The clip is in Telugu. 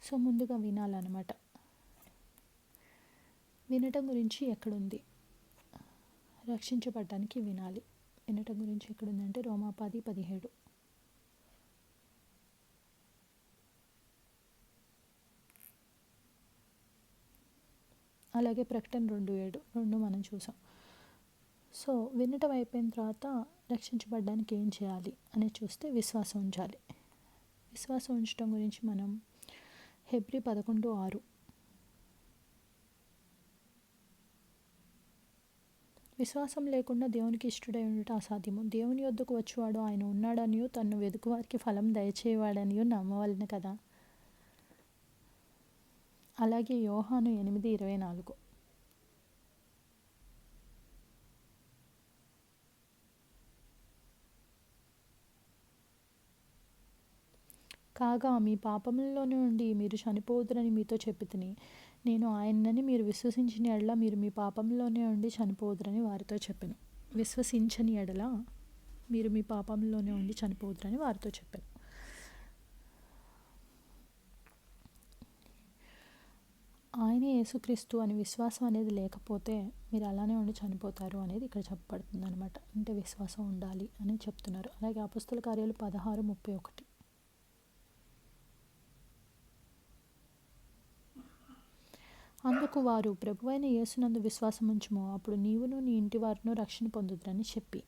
సో ముందుగా వినాలన్నమాట. వినటం గురించి ఎక్కడుంది? రక్షించబడడానికి వినాలి. వినటం గురించి ఎక్కడుందంటే రోమా 10:17. అలాగే ప్రకటన 2:7 రెండు మనం చూసాం. సో వినటం అయిపోయిన తర్వాత రక్షించబడడానికి ఏం చేయాలి అనేది చూస్తే విశ్వాసం ఉంచాలి. విశ్వాసం ఉంచడం గురించి మనం హెబ్రీ 11:6 విశ్వాసం లేకుండా దేవునికి ఇష్టడై ఉండటం అసాధ్యము. దేవుని యొద్దకు వచ్చేవాడు ఆయన ఉన్నాడనియో తన్ను వెదుకువారికి ఫలం దయచేవాడనియో నమ్మవలెను కదా. అలాగే యోహాను 8:24 కాగా మీ పాపములలో నుండి మీరు చనిపోదురని మీతో చెప్పితిని. నేను ఆయనని మీరు విశ్వసించిన ఎడల మీరు మీ పాపంలోనే ఉండి చనిపోదురని వారితో చెప్పాను. విశ్వసించని ఎడల మీరు మీ పాపంలోనే ఉండి చనిపోదురని వారితో చెప్పాను. ఆయనే యేసుక్రీస్తు అని విశ్వాసం అనేది లేకపోతే మీరు అలానే ఉండి చనిపోతారు అనేది ఇక్కడ చెప్పబడుతుంది అనమాట. అంటే విశ్వాసం ఉండాలి అని చెప్తున్నారు. అలాగే అపోస్తల కార్యాలు 16:31 అందుకు వారు ప్రభువైన యేసునందు విశ్వాసం ఉంచుము, అప్పుడు నీవును నీ ఇంటి వారును రక్షణ పొందుదురని చెప్పి